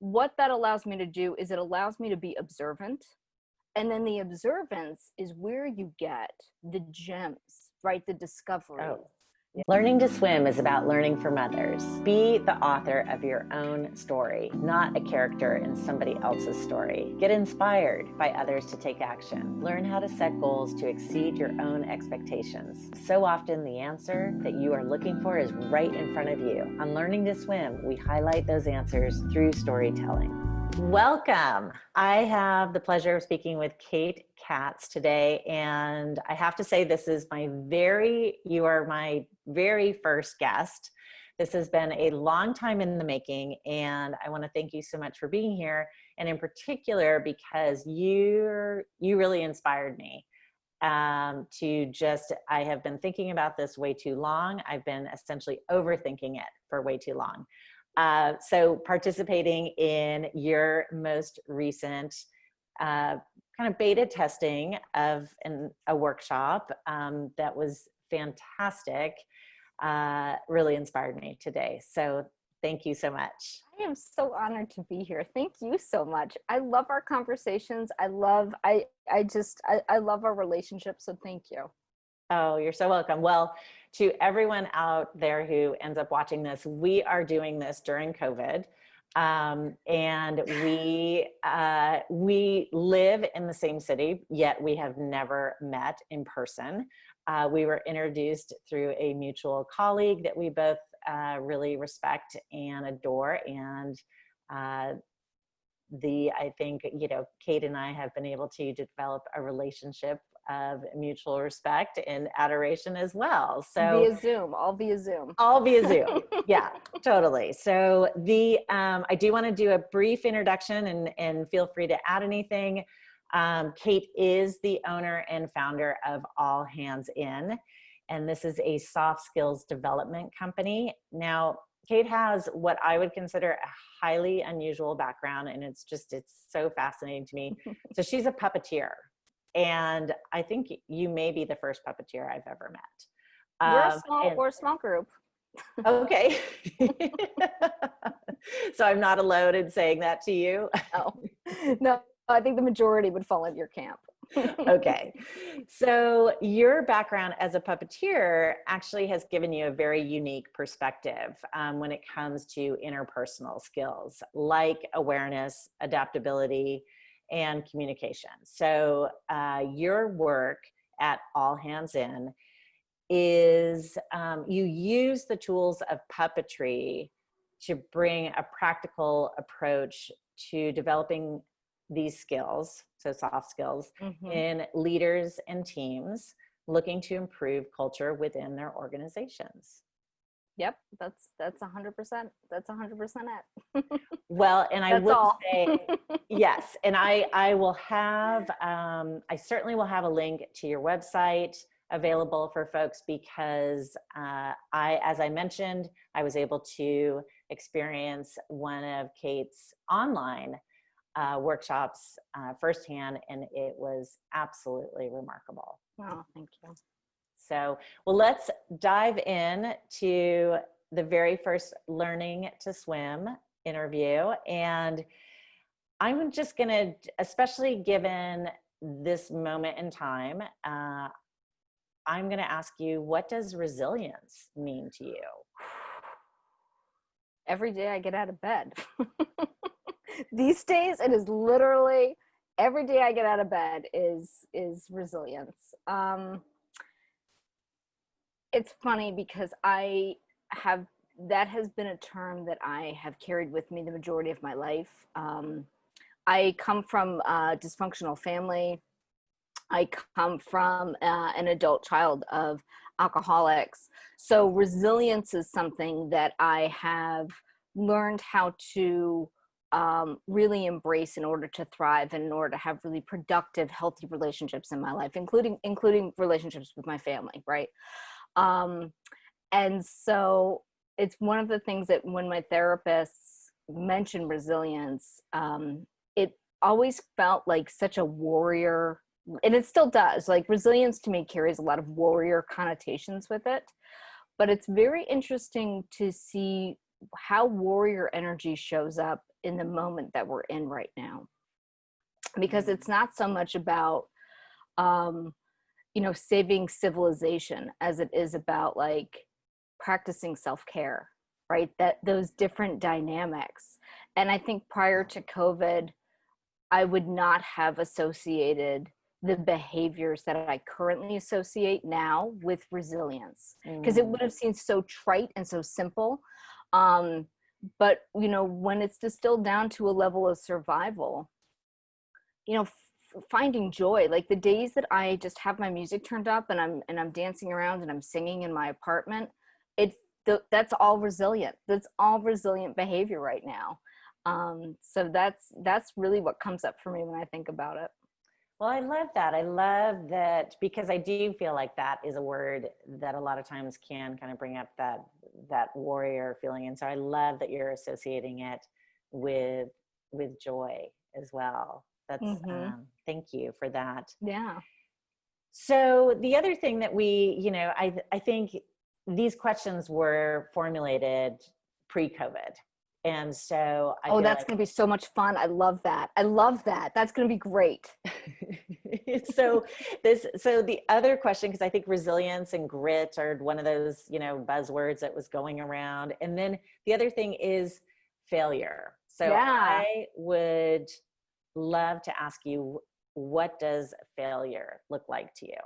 what that allows me to do is it allows me to be observant. And then the observance is where you get the gems, right? The discovery. Oh. Learning to swim is about learning from others. Be the author of your own story, not a character in somebody else's story. Get inspired by others to take action. Learn how to set goals to exceed your own expectations. So often the answer that you are looking for is right in front of you. On Learning to Swim, we highlight those answers through storytelling. Welcome. I have the pleasure of speaking with Kate Katz today, and I have to say you are my very first guest. This has been a long time in the making, and I want to thank you so much for being here, and in particular because you really inspired me I have been thinking about this way too long. I've been essentially overthinking it for way too long. So participating in your most recent kind of beta testing of a workshop that was fantastic really inspired me today. So thank you so much. I am so honored to be here. Thank you so much. I love our conversations. I love our relationship. So thank you. Oh, you're so welcome. Well, to everyone out there who ends up watching this, we are doing this during COVID. And we live in the same city, yet we have never met in person. We were introduced through a mutual colleague that we both really respect and adore. And I think, Kate and I have been able to develop a relationship of mutual respect and adoration as well. So all via Zoom. Yeah, totally. So I do want to do a brief introduction and feel free to add anything. Kate is the owner and founder of All Hands In, and this is a soft skills development company. Now, Kate has what I would consider a highly unusual background, and it's so fascinating to me. So she's a puppeteer. And I think you may be the first puppeteer I've ever met. We're a small group. Okay. So I'm not alone in saying that to you. No, I think the majority would fall in your camp. Okay. So your background as a puppeteer actually has given you a very unique perspective when it comes to interpersonal skills like awareness, adaptability, and communication. So your work at All Hands In is you use the tools of puppetry to bring a practical approach to developing these skills, so soft skills, in leaders and teams looking to improve culture within their organizations. Yep, that's 100%. That's 100% it. Well, and I will say, yes, and I will have, I certainly will have a link to your website available for folks because as I mentioned, I was able to experience one of Kate's online workshops firsthand, and it was absolutely remarkable. Oh, thank you. So, well, let's dive in to the very first Learning to Swim interview. And I'm just going to, especially given this moment in time, I'm going to ask you, what does resilience mean to you? Every day I get out of bed. These days, it is literally every day I get out of bed is resilience. It's funny because that has been a term that I have carried with me the majority of my life. I come from a dysfunctional family. I come from an adult child of alcoholics. So resilience is something that I have learned how to really embrace in order to thrive and in order to have really productive, healthy relationships in my life, including relationships with my family, right? And so it's one of the things that when my therapists mention resilience, it always felt like such a warrior, and it still does. Like resilience to me carries a lot of warrior connotations with it, but it's very interesting to see how warrior energy shows up in the moment that we're in right now, because it's not so much about, saving civilization as it is about like practicing self-care, right? That those different dynamics. And I think prior to COVID, I would not have associated the behaviors that I currently associate now with resilience, because it would have seemed so trite and so simple. But when it's distilled down to a level of survival, finding joy, like the days that I just have my music turned up and I'm dancing around and I'm singing in my apartment, that's all resilient. That's all resilient behavior right now. So that's really what comes up for me when I think about it. Well, I love that. I love that, because I do feel like that is a word that a lot of times can kind of bring up that warrior feeling. And so I love that you're associating it with joy as well. That's thank you for that. Yeah. So the other thing that I think these questions were formulated pre-COVID. And so that's going to be so much fun. I love that. That's going to be great. So the other question, because I think resilience and grit are one of those, buzzwords that was going around. And then the other thing is failure. So yeah. I would love to ask you, what does failure look like to you?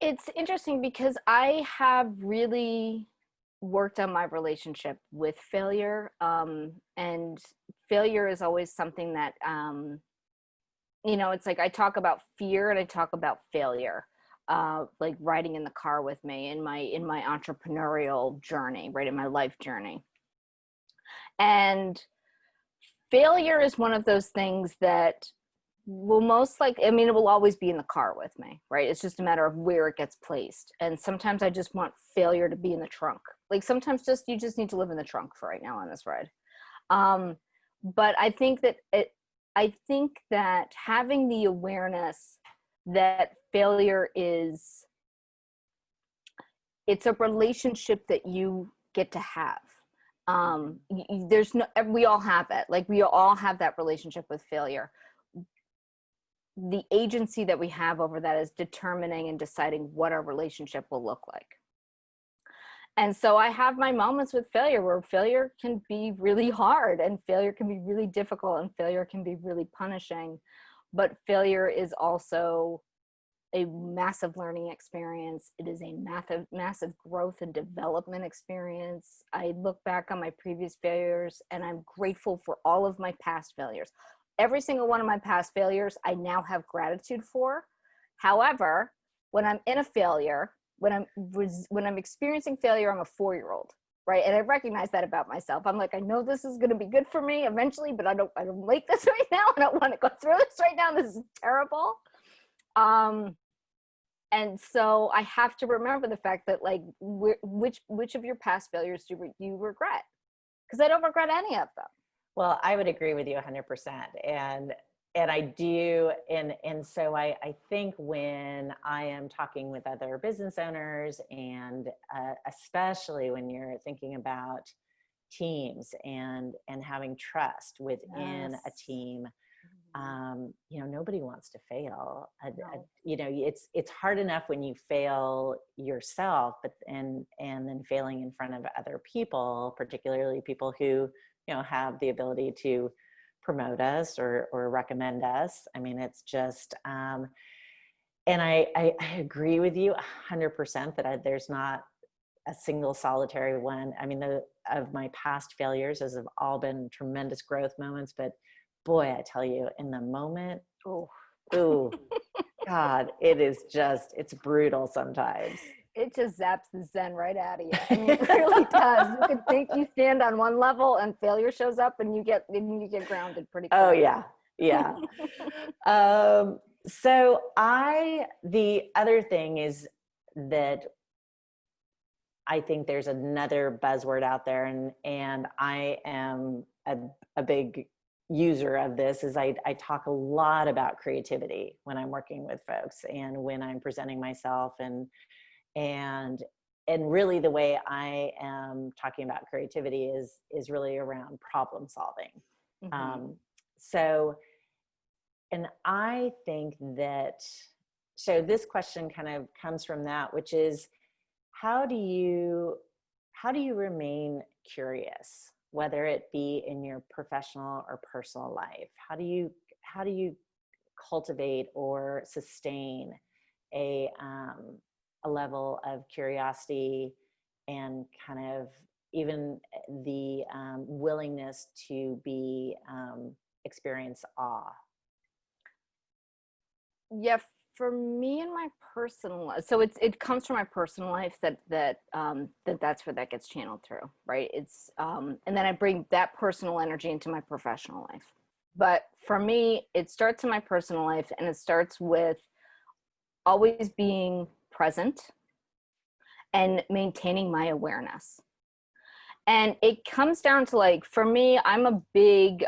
It's interesting because I have really worked on my relationship with failure. And failure is always something that, it's like I talk about fear and I talk about failure, like riding in the car with me in my entrepreneurial journey, right, in my life journey. And failure is one of those things that will it will always be in the car with me, right? It's just a matter of where it gets placed. And sometimes I just want failure to be in the trunk. Like sometimes you just need to live in the trunk for right now on this ride. But I think that having the awareness that failure it's a relationship that you get to have. We all have it. Like we all have that relationship with failure. The agency that we have over that is determining and deciding what our relationship will look like. And so I have my moments with failure where failure can be really hard and failure can be really difficult and failure can be really punishing. But failure is also a massive learning experience. It is a massive growth and development experience. I look back on my previous failures and I'm grateful for all of my past failures. Every single one of my past failures, I now have gratitude for. However, when I'm in a failure, when I'm experiencing failure, I'm a 4-year-old, right? And I recognize that about myself. I'm like, I know this is going to be good for me eventually, but I don't like this right now. I don't want to go through this right now. This is terrible. And so I have to remember the fact that like, which of your past failures do you regret? Because I don't regret any of them. Well, I would agree with you 100%. And I do. And so I think when I am talking with other business owners and especially when you're thinking about teams and having trust within a team, nobody wants to fail. It's hard enough when you fail yourself, and then failing in front of other people, particularly people who, have the ability to promote us or recommend us. I mean, it's just, and I agree with you 100% that there's not a single solitary one. I mean, of my past failures have all been tremendous growth moments, but boy, I tell you, in the moment, ooh, God, it's brutal sometimes. It just zaps the zen right out of you. I mean, it really does. You could think you stand on one level and failure shows up and you get grounded pretty quick. Oh yeah. Yeah. So the other thing is that I think there's another buzzword out there, and I am a big user of this, is I talk a lot about creativity when I'm working with folks and when I'm presenting myself, and and really the way I am talking about creativity is really around problem solving. Mm-hmm. So, and I think that, so this question kind of comes from that, which is, how do you remain curious, whether it be in your professional or personal life? How do you cultivate or sustain a level of curiosity and kind of even the willingness to be experience awe? Yeah, for me in my personal life, so it comes from my personal life that's where that gets channeled through, right? It's and then I bring that personal energy into my professional life. But for me, it starts in my personal life, and it starts with always being present and maintaining my awareness. And it comes down to, like, for me, I'm a big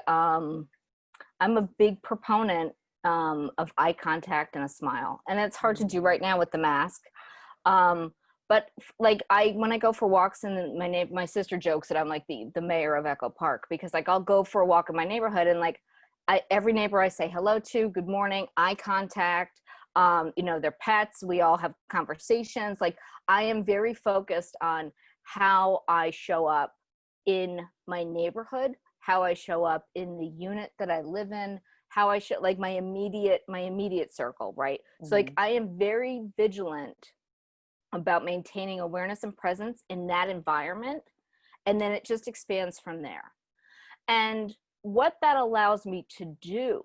proponent of eye contact and a smile, and it's hard to do right now with the mask. But like when I go for walks, and my sister jokes that I'm like the mayor of Echo Park, because like I'll go for a walk in my neighborhood, and like every neighbor I say hello to, good morning, eye contact, their pets, we all have conversations. Like, I am very focused on how I show up in my neighborhood, how I show up in the unit that I live in, how I should, like, my immediate circle, right? Mm-hmm. So like I am very vigilant about maintaining awareness and presence in that environment, and then it just expands from there. And what that allows me to do,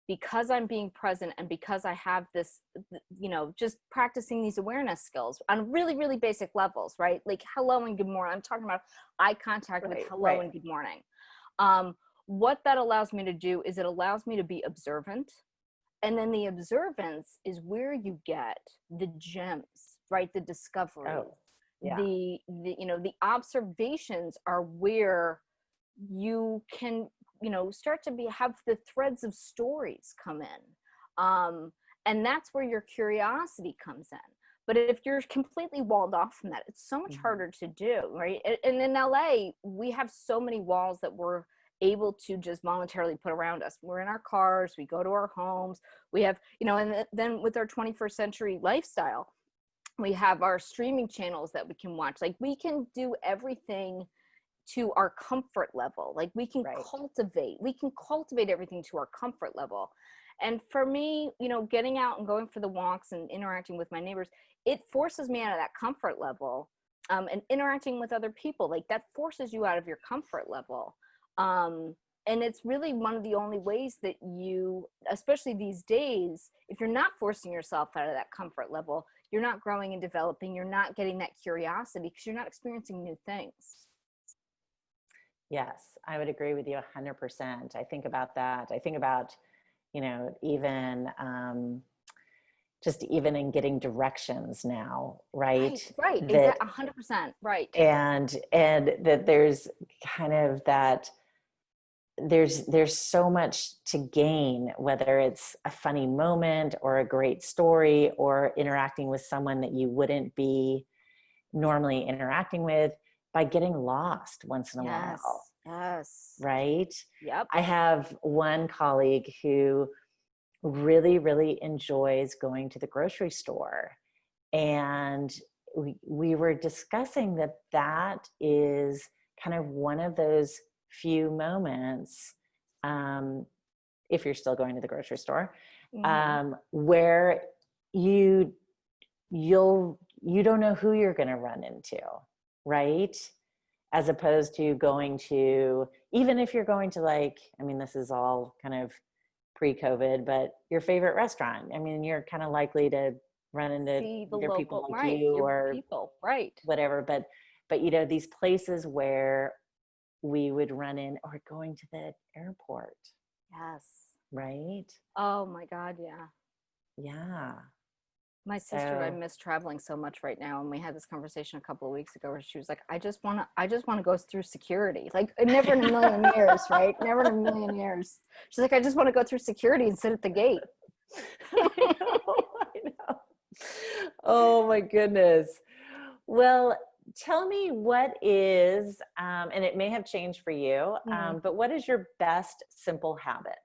because I'm being present and because I have this, just practicing these awareness skills on really, really basic levels, right? Like hello and good morning. I'm talking about eye contact with hello and good morning. What that allows me to do is it allows me to be observant. And then the observance is where you get the gems, right? The discovery. Oh, yeah. The observations are where you can, start to have the threads of stories come in. And that's where your curiosity comes in. But if you're completely walled off from that, it's so much harder to do, right? And in LA, we have so many walls that we're able to just voluntarily put around us. We're in our cars, we go to our homes, we have, and then with our 21st century lifestyle, we have our streaming channels that we can watch. Like, we can do everything to our comfort level. Like, we can cultivate everything to our comfort level. And for me, getting out and going for the walks and interacting with my neighbors, it forces me out of that comfort level. And interacting with other people, like, that forces you out of your comfort level. And it's really one of the only ways that you, especially these days, if you're not forcing yourself out of that comfort level, you're not growing and developing, you're not getting that curiosity, because you're not experiencing new things. Yes, I would agree with you 100%. I think about that. I think about, even just even in getting directions now, right? Right. Exactly. 100%. Right. And that there's kind of that, there's so much to gain, whether it's a funny moment or a great story or interacting with someone that you wouldn't be normally interacting with, by getting lost once in a while. Yes. Right? Yep. I have one colleague who really, really enjoys going to the grocery store. And we were discussing that is kind of one of those few moments, if you're still going to the grocery store, where you don't know who you're going to run into, right? As opposed to going to, even if you're going to, like, I mean, this is all kind of pre-COVID, but your favorite restaurant, I mean, you're kind of likely to run into either people like you or people, right? Whatever. But these places where we would run in, or going to the airport. Yes. Right? Oh my God, yeah. Yeah. My sister and I miss traveling so much right now, and we had this conversation a couple of weeks ago where she was like, I just want to go through security. Like, never in a million years, right? Never in a million years. She's like, I just want to go through security and sit at the gate. I know. Oh my goodness. Well, tell me what is, and it may have changed for you, but what is your best simple habit?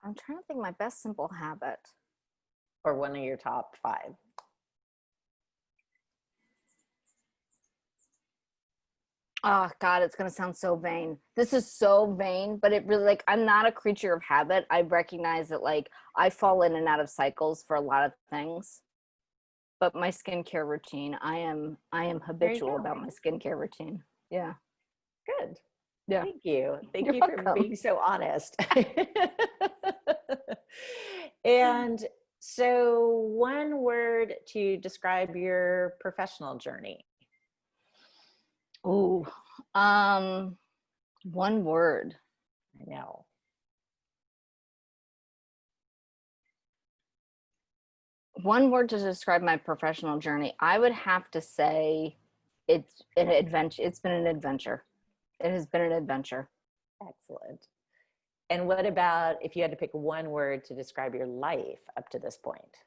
I'm trying to think my best simple habit. Or one of your top 5? Oh God, it's gonna sound so vain. This is so vain, but it really, like, I'm not a creature of habit. I recognize that, like, I fall in and out of cycles for a lot of things. But my skincare routine, I am There you habitual go. about my skincare routine. Yeah. Good. Yeah. Thank you. Thank You're you for welcome. being so honest. And so, one word to describe your professional journey. Ooh. One word. I know. One word to describe my professional journey. I would have to say it's an adventure. It's been an adventure. It has been an adventure. Excellent. And what about if you had to pick one word to describe your life up to this point?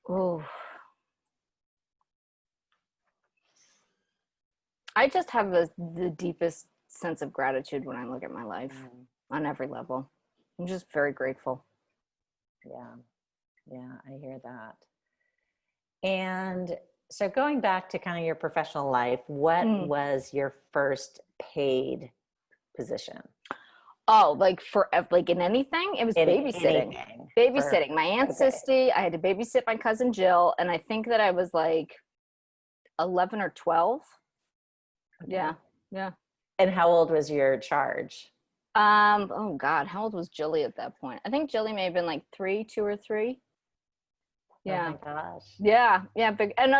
Ooh. I just have the deepest sense of gratitude when I look at my life on every level. I'm just very grateful. Yeah. Yeah, I hear that. And so going back to kind of your professional life, what was your first paid position? Oh, like for like in anything? It was babysitting. Anything. Babysitting. My Aunt Sisty, I had to babysit my cousin Jill, and I think that I was like 11 or 12. Okay. Yeah. Yeah. And how old was your charge? Oh God, how old was Jilly at that point? I think Jilly may have been like 2 or 3. Yeah. Oh my gosh. Yeah, yeah, big. And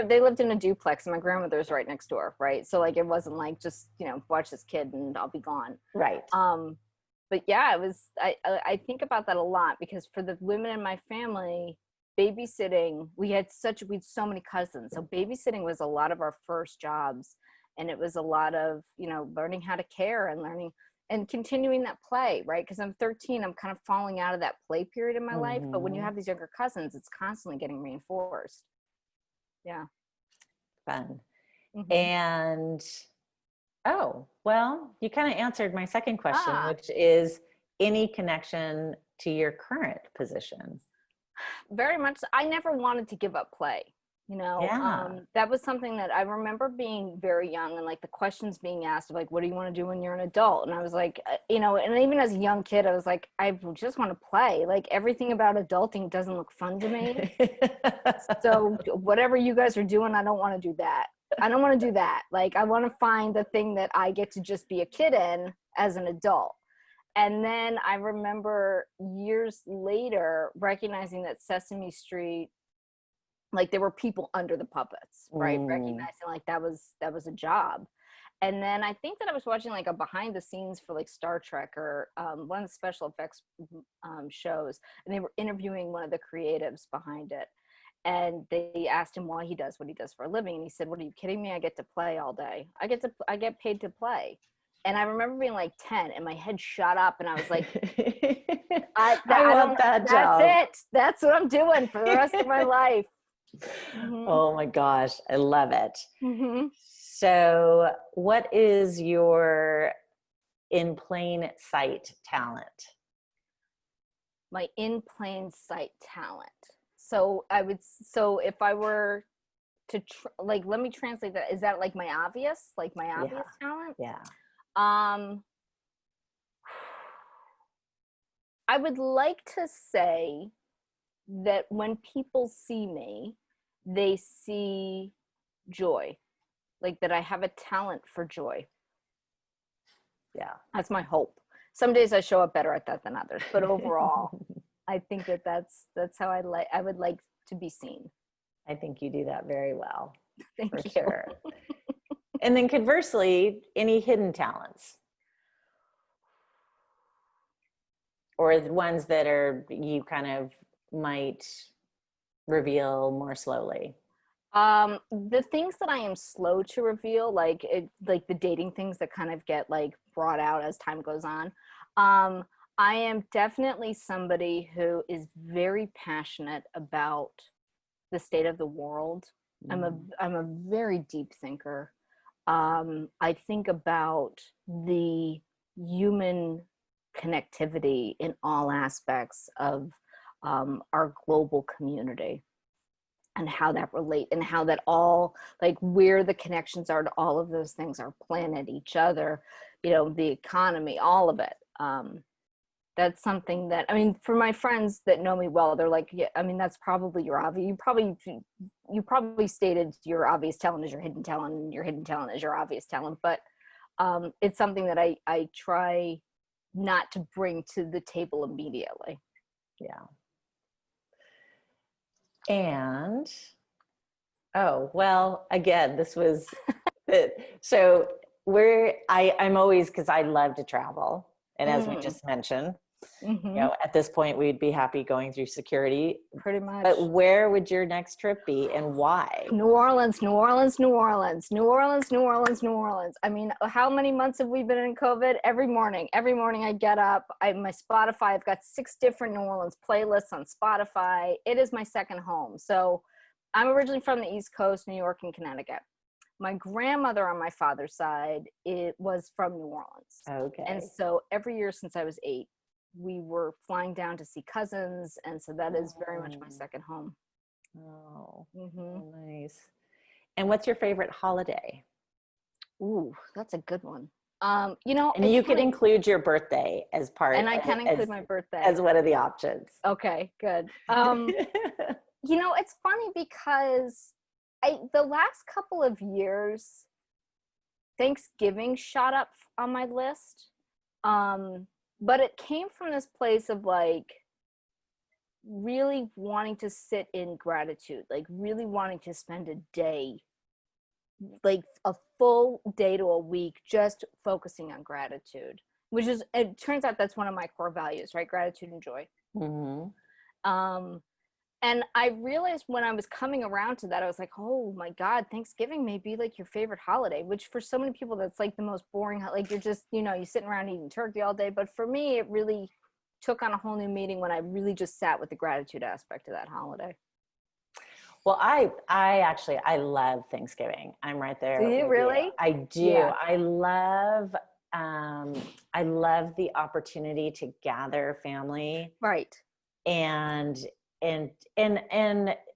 they lived in a duplex, and my grandmother's right next door, right? So like it wasn't like just watch this kid and I'll be gone. Right. But yeah, it was. I think about that a lot because for the women in my family, babysitting, we had so many cousins, so babysitting was a lot of our first jobs, and it was a lot of learning how to care and learning and continuing that play, right? Because I'm 13, I'm kind of falling out of that play period in my life. But when you have these younger cousins, it's constantly getting reinforced. Yeah. Fun. And, oh, well, you kind of answered my second question, which is any connection to your current position? Very much. I never wanted to give up play. That was something that I remember being very young and like the questions being asked of like, what do you want to do when you're an adult? And I was like, and even as a young kid, I was like, I just want to play. Like everything about adulting doesn't look fun to me. So whatever you guys are doing, I don't want to do that. I don't want to do that. Like I want to find the thing that I get to just be a kid in as an adult. And then I remember years later recognizing that Sesame Street, like there were people under the puppets, right? Recognizing like that was a job. And then I think that I was watching like a behind the scenes for like Star Trek or one of the special effects shows, and they were interviewing one of the creatives behind it. And they asked him why he does what he does for a living. And he said, "What, are you kidding me? I get to play all day. I get paid to play." And I remember being like 10 and my head shot up and I was like, I want that job. That's it. That's what I'm doing for the rest of my life. Oh my gosh, I love it. So what is your in plain sight talent? My in plain sight talent. So if I were to let me translate that. Is that like my obvious talent? Yeah. I would like to say that when people see me, they see joy, like that I have a talent for joy. Yeah. That's my hope. Some days I show up better at that than others, but overall, I think that's how I would like to be seen. I think you do that very well. Thank you. Sure. And then conversely, any hidden talents? Or the ones that you kind of might reveal more slowly? The things that I am slow to reveal, like the dating things that kind of get like brought out as time goes on. I am definitely somebody who is very passionate about the state of the world. I'm a very deep thinker. I think about the human connectivity in all aspects of our global community, and how that relate, and how that all, like, where the connections are to all of those things, our planet, each other, you know, the economy, all of it. That's something that, I mean, for my friends that know me well, they're like, yeah, I mean, that's probably your obvious, you probably stated your obvious talent is your hidden talent, and your hidden talent is your obvious talent. But it's something that I try not to bring to the table immediately. Yeah. And, oh, well, again, this was, so I'm always, because I love to travel. And as we just mentioned, you know, at this point, we'd be happy going through security. Pretty much. But where would your next trip be, and why? New Orleans, New Orleans, New Orleans, New Orleans, New Orleans, New Orleans. I mean, how many months have we been in COVID? Every morning I get up, my Spotify, I've got 6 different New Orleans playlists on Spotify. It is my second home. So I'm originally from the East Coast, New York and Connecticut. My grandmother on my father's side, it was from New Orleans. Okay. And so every year since I was 8, we were flying down to see cousins. And so that is very much my second home. Oh, nice. And what's your favorite holiday? Ooh, that's a good one. You know, and you could include your birthday as part, and I can include my birthday as one of the options. Okay, good. You know, it's funny because the last couple of years, Thanksgiving shot up on my list. But it came from this place of like really wanting to sit in gratitude, like really wanting to spend a day, like a full day to a week, just focusing on gratitude, which is, it turns out that's one of my core values, right? Gratitude and joy. And I realized when I was coming around to that, I was like, oh my God, Thanksgiving may be like your favorite holiday, which for so many people, that's like the most boring, like you're just, you know, you're sitting around eating turkey all day. But for me, it really took on a whole new meaning when I really just sat with the gratitude aspect of that holiday. Well, I actually, I love Thanksgiving. I'm right there. Do you really? I do. Yeah. I love the opportunity to gather family. Right. And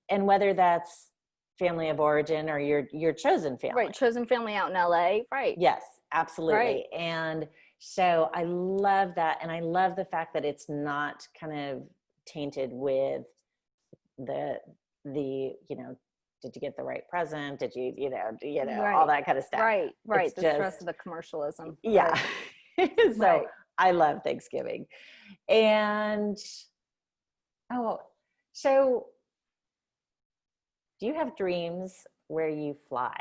whether that's family of origin or your chosen family. Right, chosen family out in LA, right. Yes, absolutely. Right. And so I love that. And I love the fact that it's not kind of tainted with the you know, did you get the right present? Did you right. all that kind of stuff. Right, it's the stress of the commercialism. Yeah. Right. So right. I love Thanksgiving. And so do you have dreams where you fly?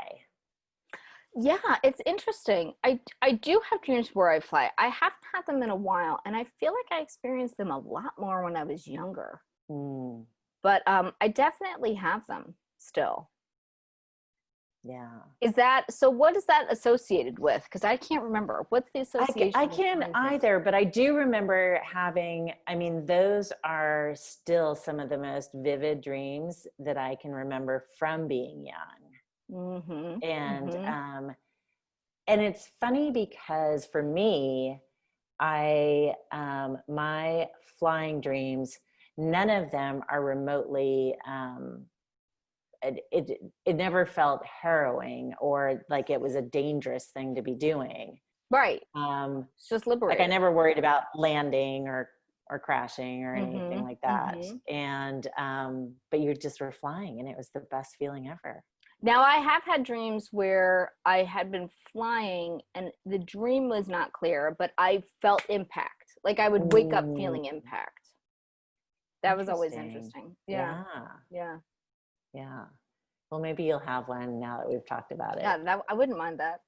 Yeah, it's interesting. I do have dreams where I fly. I haven't had them in a while, and I feel like I experienced them a lot more when I was younger. But I definitely have them still. Yeah. Is that, so what is that associated with? Because I can't remember. What's the association? I can't either, but I do remember having, I mean, those are still some of the most vivid dreams that I can remember from being young. And it's funny because for me, my flying dreams, none of them are remotely, it never felt harrowing or like it was a dangerous thing to be doing. Right. It's just liberating. Like I never worried about landing or crashing or anything like that. And, but you just were flying and it was the best feeling ever. Now I have had dreams where I had been flying and the dream was not clear, but I felt impact. Like I would wake up feeling impact. That was always interesting. Yeah. Well, maybe you'll have one now that we've talked about it. Yeah, I wouldn't mind that.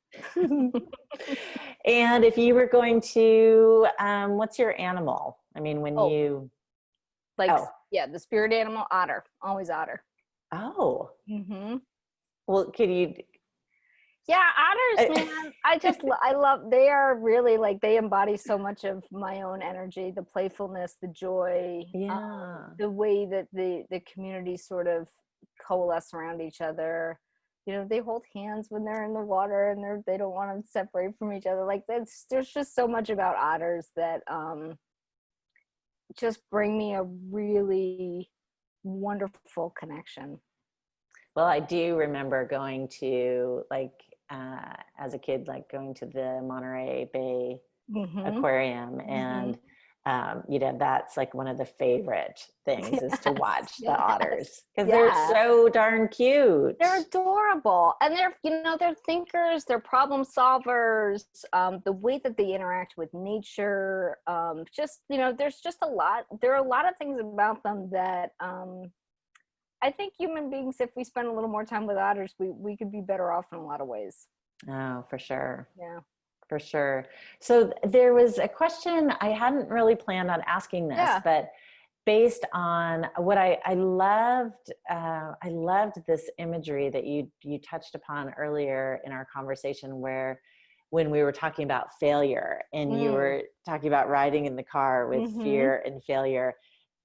And if you were going to, what's your animal? I mean, when you... Yeah, the spirit animal, otter. Always otter. Oh. Well, could you... Yeah, otters, man. I love, they are really like, they embody so much of my own energy, the playfulness, the joy, the way that the community sort of coalesce around each other. They hold hands when they're in the water, and they don't want to separate from each other. Like, there's just so much about otters that just bring me a really wonderful connection. Well, I do remember going to, as a kid, going to the Monterey Bay Aquarium, and that's like one of the favorite things is to watch the otters, because they're so darn cute. They're adorable, and they're thinkers, they're problem solvers. The way that they interact with nature, there's just there are a lot of things about them that I think human beings, if we spend a little more time with otters, we could be better off in a lot of ways. Oh, for sure. Yeah. For sure. So there was a question, I hadn't really planned on asking this, but based on what I loved this imagery that you touched upon earlier in our conversation, when we were talking about failure, and you were talking about riding in the car with fear and failure.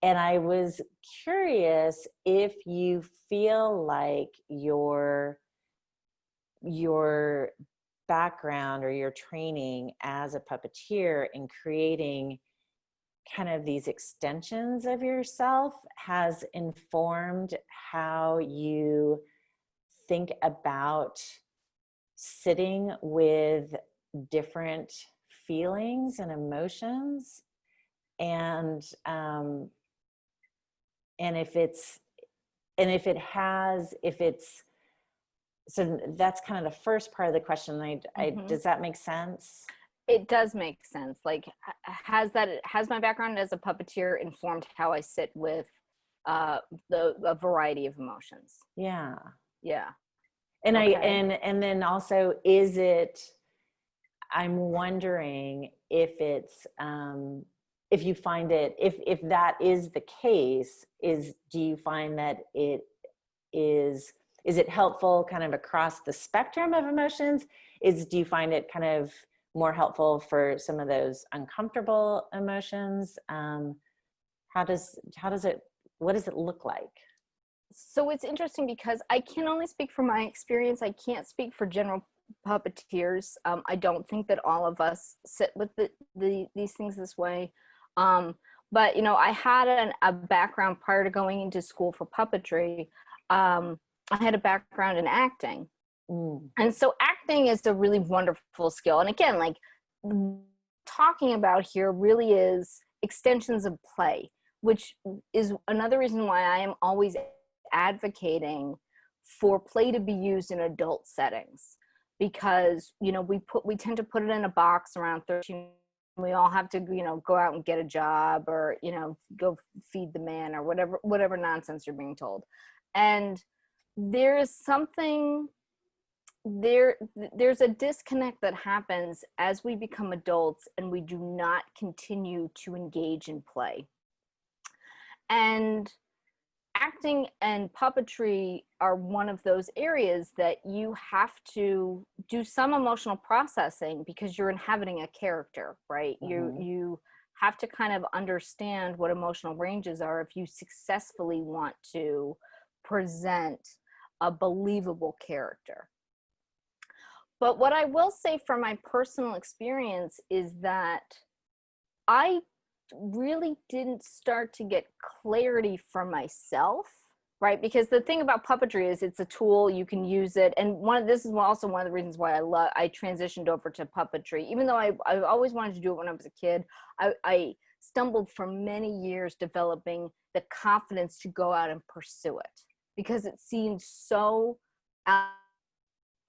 And I was curious if you feel like your background or your training as a puppeteer in creating kind of these extensions of yourself has informed how you think about sitting with different feelings and emotions, and so that's kind of the first part of the question. Does that make sense? It does make sense. Like, has my background as a puppeteer informed how I sit with a variety of emotions? Yeah. And and then also, I'm wondering if it's if you find it, if that is the case, do you find that it is it helpful kind of across the spectrum of emotions? Do you find it kind of more helpful for some of those uncomfortable emotions? What does it look like? So it's interesting, because I can only speak from my experience. I can't speak for general puppeteers. I don't think that all of us sit with these things this way. But I had a background prior to going into school for puppetry. I had a background in acting. And so acting is a really wonderful skill. And again, like, talking about here really is extensions of play, which is another reason why I am always advocating for play to be used in adult settings, because we tend to put it in a box around 13. We all have to go out and get a job, or go feed the man, or whatever nonsense you're being told. And there's a disconnect that happens as we become adults and we do not continue to engage in play. And acting and puppetry are one of those areas that you have to do some emotional processing, because you're inhabiting a character, right? You have to kind of understand what emotional ranges are if you successfully want to present a believable character. But what I will say from my personal experience is that I really didn't start to get clarity for myself, right? Because the thing about puppetry is it's a tool, you can use it. And this is also one of the reasons why I transitioned over to puppetry. Even though I've always wanted to do it when I was a kid, I stumbled for many years developing the confidence to go out and pursue it, because it seemed so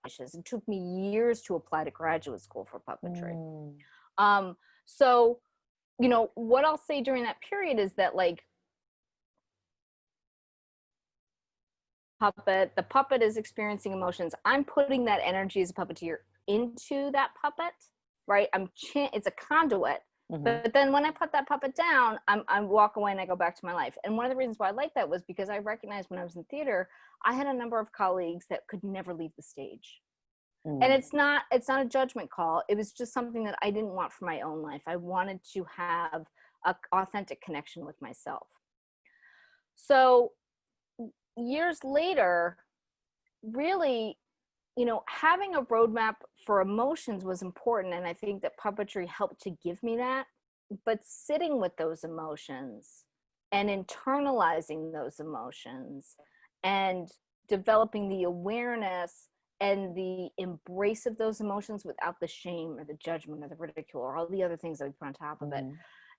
it took me years to apply to graduate school for puppetry. So, what I'll say during that period is that, like, the puppet is experiencing emotions. I'm putting that energy as a puppeteer into that puppet, right? It's a conduit. But then when I put that puppet down, I walk away and I go back to my life. And one of the reasons why I like that was because I recognized when I was in theater, I had a number of colleagues that could never leave the stage. And it's not a judgment call. It was just something that I didn't want for my own life. I wanted to have an authentic connection with myself. So, years later, really, having a roadmap for emotions was important. And I think that puppetry helped to give me that. But sitting with those emotions and internalizing those emotions and developing the awareness and the embrace of those emotions without the shame or the judgment or the ridicule or all the other things that we put on top of it,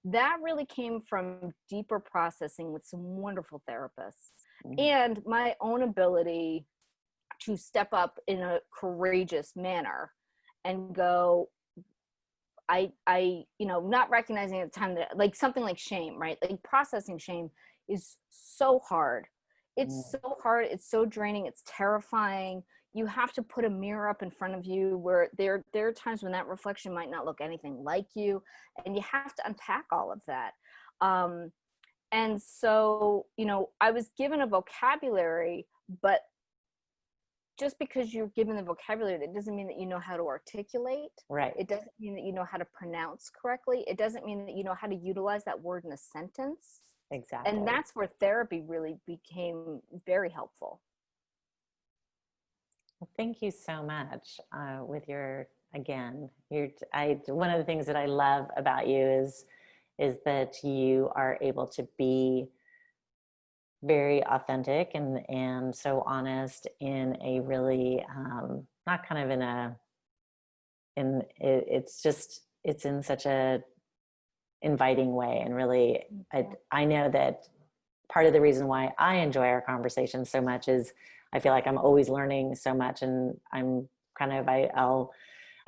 that really came from deeper processing with some wonderful therapists and my own ability to step up in a courageous manner and go, not recognizing at the time that, like, something like shame, right? Like, processing shame is so hard. It's so hard. It's so draining. It's terrifying. You have to put a mirror up in front of you where there are times when that reflection might not look anything like you, and you have to unpack all of that. And so, I was given a vocabulary, but just because you're given the vocabulary, that doesn't mean that you know how to articulate. Right. It doesn't mean that you know how to pronounce correctly. It doesn't mean that you know how to utilize that word in a sentence. Exactly. And that's where therapy really became very helpful. Well, thank you so much. With your, again, one of the things that I love about you is that you are able to be very authentic and so honest in a really not kind of it's in such a inviting way, and really I know that part of the reason why I enjoy our conversation so much is I feel like I'm always learning so much, and I'm kind of I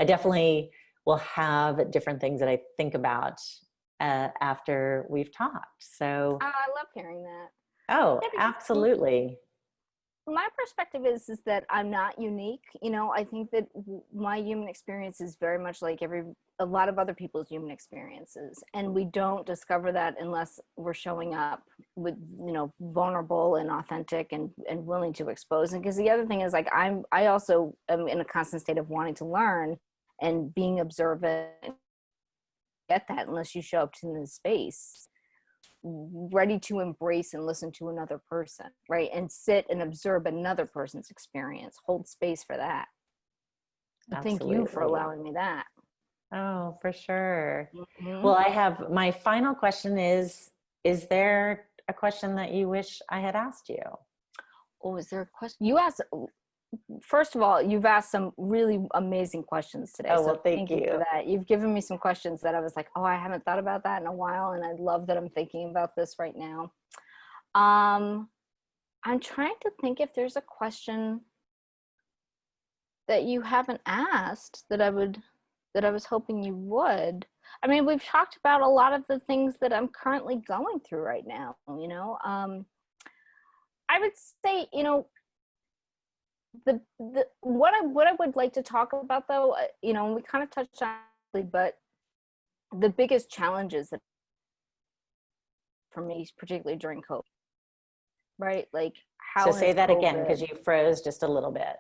definitely will have different things that I think about after we've talked. So I love hearing that. Oh, absolutely. My perspective is that I'm not unique. I think that my human experience is very much like a lot of other people's human experiences. And we don't discover that unless we're showing up with, vulnerable and authentic and willing to expose. And because the other thing is, like, I also am in a constant state of wanting to learn and being observant. Get that unless you show up to the space ready to embrace and listen to another person, right? And sit and observe another person's experience, hold space for that. Thank you for allowing me that. Oh, for sure. Well, I have my final question is there a question that you wish I had asked you? Oh, is there a question? You asked, first of all, you've asked some really amazing questions today. Oh, well, thank you for that. You've given me some questions that I was like, oh, I haven't thought about that in a while. And I love that I'm thinking about this right now. I'm trying to think if there's a question that you haven't asked that I was hoping you would. I mean, we've talked about a lot of the things that I'm currently going through right now, I would say, the what I would like to talk about, though, we kind of touched on it, but the biggest challenges that for me, particularly during COVID, right? Like, how so say that COVID, again, because you froze just a little bit.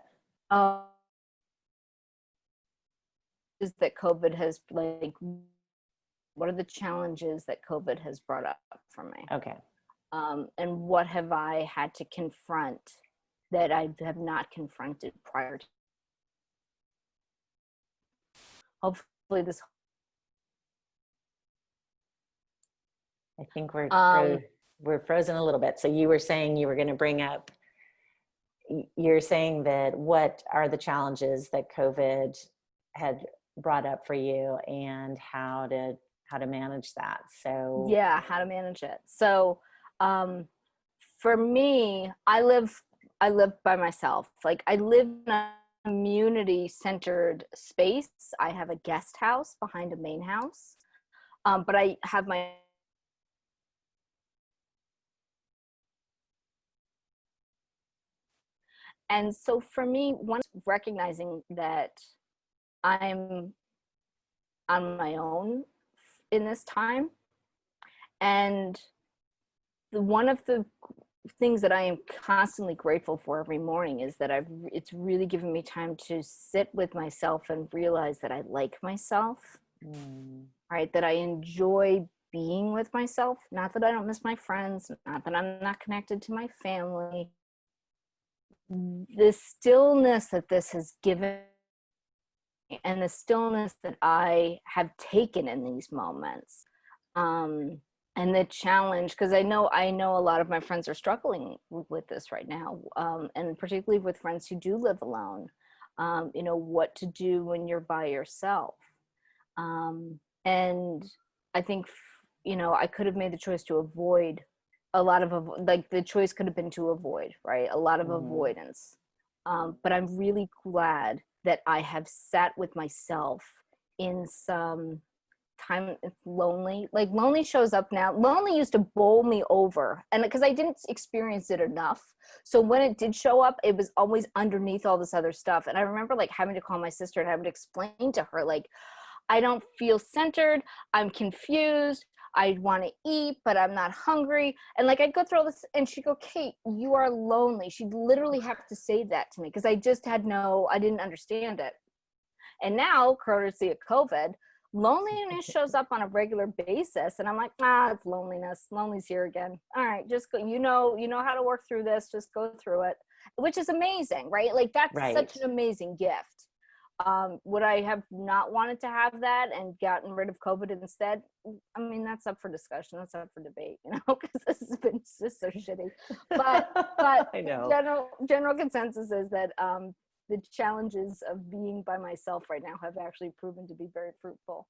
Is that COVID has, like, what are the challenges that COVID has brought up for me? Okay. And what have I had to confront that I have not confronted prior to? Hopefully this. I think we're frozen a little bit. So you were saying you were going to bring up, you're saying that what are the challenges that COVID had brought up for you and how to manage that? So yeah, how to manage it. So for me, I live by myself. Like, I live in a community-centered space. I have a guest house behind a main house, but I have my and so for me, once recognizing that I'm on my own in this time, and one of the things that I am constantly grateful for every morning is that it's really given me time to sit with myself and realize that I like myself, right? That I enjoy being with myself. Not that I don't miss my friends, not that I'm not connected to my family, the stillness that this has given and the stillness that I have taken in these moments, and the challenge, because I know a lot of my friends are struggling with this right now, and particularly with friends who do live alone, what to do when you're by yourself. And I think, I could have made the choice to avoid a lot of, like, the choice could have been to avoid, right? A lot of avoidance. But I'm really glad that I have sat with myself in some time. It's lonely. Like, lonely shows up now. Lonely used to bowl me over, and because I didn't experience it enough. So when it did show up, it was always underneath all this other stuff. And I remember like having to call my sister and having to explain to her, like, I don't feel centered. I'm confused. I want to eat, but I'm not hungry. And like, I'd go through all this and she'd go, Kate, you are lonely. She'd literally have to say that to me because I just I didn't understand it. And now, courtesy of COVID, loneliness shows up on a regular basis. And I'm like, it's loneliness. Lonely's here again. All right, just go, you know how to work through this. Just go through it, which is amazing, right? Like, that's such an amazing gift. Would I have not wanted to have that and gotten rid of COVID instead? I mean, that's up for discussion. That's up for debate, because this has been just so shitty. But I know. General consensus is that the challenges of being by myself right now have actually proven to be very fruitful.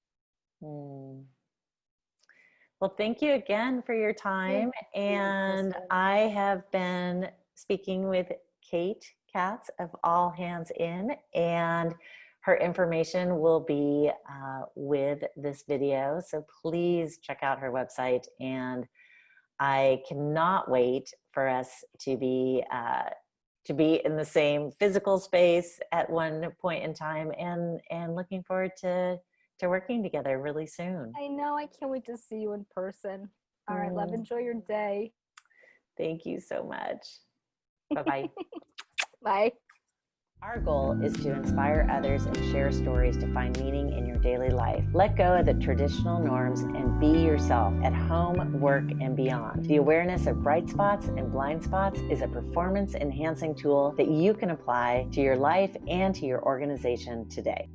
Well, thank you again for your time. And I have been speaking with Kate Katz of All Hands In, and her information will be with this video. So please check out her website. And I cannot wait for us to be in the same physical space at one point in time, and looking forward to working together really soon. I know, I can't wait to see you in person. All right, love, enjoy your day. Thank you so much. Bye-bye. Bye. Our goal is to inspire others and share stories to find meaning in your daily life. Let go of the traditional norms and be yourself at home, work, and beyond. The awareness of bright spots and blind spots is a performance-enhancing tool that you can apply to your life and to your organization today.